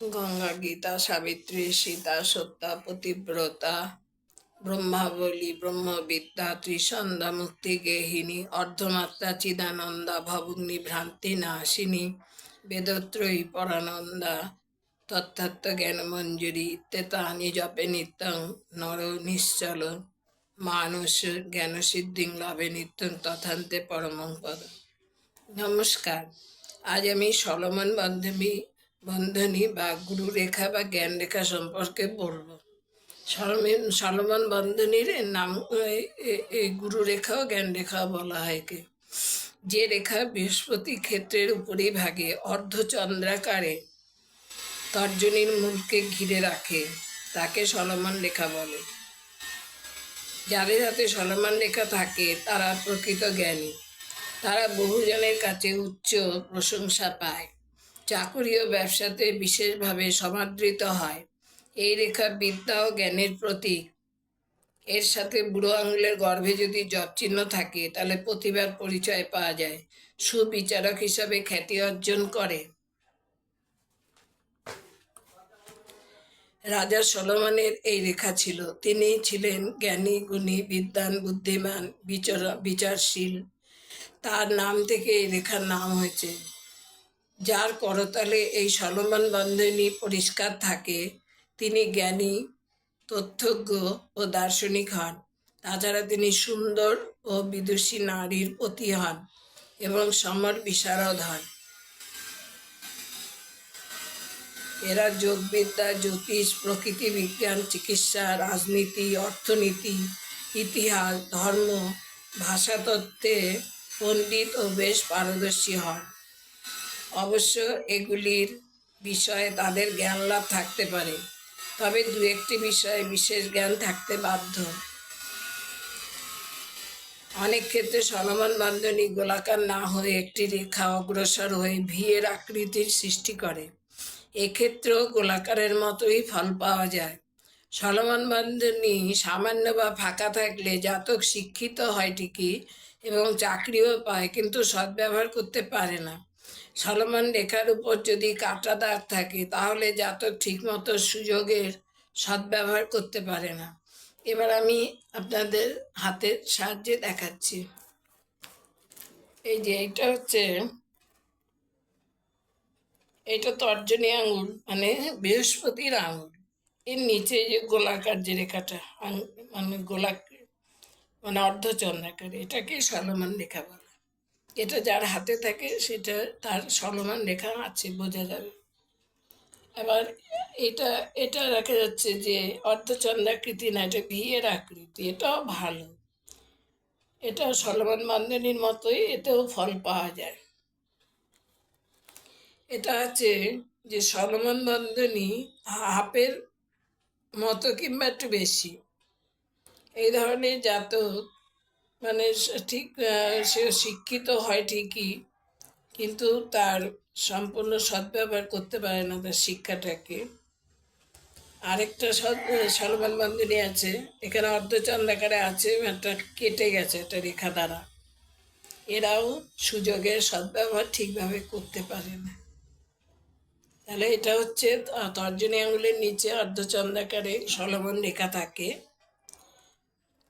গঙ্গা, গীতা, সাবিত্রী, সীতা, সত্যা, পতিব্রতা, ব্রহ্মাবলী, ব্রহ্মবিদ্যা, ত্রিসন্ধ্যা, মুক্তি গেহিনী, অর্ধমাত্রা, চিদানন্দা, ভবগ্নি, ভ্রান্তি নাশিনী, বেদত্রয়ী, পরানন্দা, তত্ত্বাত্ম জ্ঞান মঞ্জুরি ইত্যেতানি জপে নিত্যং নর নিশ্চল মানুষ জ্ঞান সিদ্ধিং লাভে নিত্যং তথান্তে পরমং পদ। নমস্কার। আজ আমি সলোমন বন্ধনী বা গুরু রেখা বা জ্ঞান রেখা সম্পর্কে বলবো। সলোমন বন্ধনীর নাম এই গুরু রেখাও জ্ঞান রেখাও বলা হয় কে। যে রেখা বৃহস্পতি ক্ষেত্রের উপরি ভাগে অর্ধচন্দ্রাকারে তর্জনীর মূলকে ঘিরে রাখে তাকে সলোমন রেখা বলে। যাদের হাতে সলোমন রেখা থাকে তারা প্রকৃত জ্ঞানী। তারা বহুজনের কাছে উচ্চ প্রশংসা পায়, চাকুরি ও ব্যবসাতে বিশেষভাবে সমাদৃত হয়। এই রেখা বিদ্যা ও জ্ঞানের প্রতীক। এর সাথে বুড়ো আঙুলের গর্ভে যদি জপ চিহ্ন থাকে তাহলে প্রতিভার পরিচয় পাওয়া যায়। সুবিচারক হিসাবে খ্যাতি অর্জন করে। রাজা সলোমনের এই রেখা ছিল। তিনি ছিলেন জ্ঞানী, গুণী, বিদ্বান, বুদ্ধিমান, বিচারশীল। তার নাম থেকে এই রেখার নাম হয়েছে। যার করতলে এই সলোমন বন্ধনী পরিষ্কার থাকে তিনি জ্ঞানী, তথ্যজ্ঞ ও দার্শনিক হন। তাছাড়া তিনি সুন্দর ও বিদুষী নারীর পতি হন এবং সমর বিশারদ হন। এরা যোগবিদ্যা, জ্যোতিষ, প্রকৃতি বিজ্ঞান, চিকিৎসা, রাজনীতি, অর্থনীতি, ইতিহাস, ধর্ম, ভাষাতত্ত্বে পণ্ডিত ও বেশ পারদর্শী হন। অবশ্য এগুলির বিষয়ে তাদের জ্ঞান লাভ থাকতে পারে, তবে দু একটি বিষয়ে বিশেষ জ্ঞান থাকতে বাধ্য। অনেক ক্ষেত্রে সলোমন বন্ধনী গোলাকার না হয়ে একটি রেখা অগ্রসর হয়ে ভিয়ের আকৃতির সৃষ্টি করে। এক্ষেত্রেও গোলাকারের মতোই ফল পাওয়া যায়। সলোমন বন্ধনী সামান্য বা ফাঁকা থাকলে জাতক শিক্ষিত হয় ঠিকই এবং চাকরিও পায়, কিন্তু সদ্ব্যবহার করতে পারে না। সলোমন রেখার উপর যদি কাটা দাগ থাকে তাহলে জাতক ঠিকমতো সুযোগের সদ্ব্যবহার করতে পারে না। এবার আমি আপনাদের হাতের সাহায্যে দেখাচ্ছি। এই যে এটা তর্জনী আঙুল, মানে বৃহস্পতির আঙুল। এর নিচে যে গোলাকার যে রেখাটা, মানে মানে অর্ধচন্দ্রাকার, এটাকে সলোমন রেখা বলে। এটা যার হাতে থাকে সেটা তার সলোমন রেখা আছে, বোঝা যাবে। এবার এটা এটা দেখা যাচ্ছে যে অর্ধচন্দ্রাকৃতি না, এটা ভিয়ের আকৃতি। এটাও ভালো, এটাও সলোমন বন্ধনীর মতোই, এতেও ফল পাওয়া যায়। এটা আছে যে সলোমন বন্ধনী হাফের মতো কিংবা একটু বেশি। এই ধরনের জাতক মানে ঠিক সে শিক্ষিত হয় ঠিকই, কিন্তু তার সম্পূর্ণ সদ্ব্যবহার করতে পারে না তার শিক্ষাটাকে। আরেকটা সলোমন বন্ধনী আছে, এখানে অর্ধচন্দ্রাকারে আছে, একটা কেটে গেছে একটা রেখা দ্বারা। এরাও সুযোগের সদ্ব্যবহার ঠিকভাবে করতে পারে না। তাহলে এটা হচ্ছে তর্জনী আঙুলের নিচে অর্ধচন্দ্রাকারে সলোমন রেখা থাকে।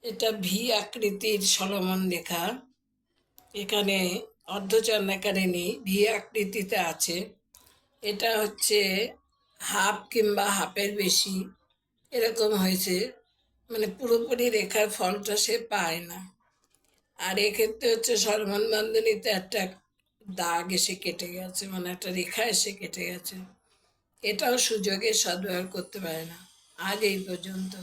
এটা ভি আকৃতির সলোমন রেখা। এখানে অর্ধচন্দ্রাকারে নেই, ভি আকৃতিতে আছে। এটা হচ্ছে হাফ কিংবা হাফের বেশি এরকম হয়েছে, মানে পুরোপুরি রেখার ফলটা সে পায় না। আর এক্ষেত্রে হচ্ছে সলোমন বন্ধনীতে একটা দাগ এসে কেটে গেছে, মানে একটা রেখা এসে কেটে গেছে। এটাও সুযোগের সদ্ব্যবহার করতে পারে না। আজ এই পর্যন্ত।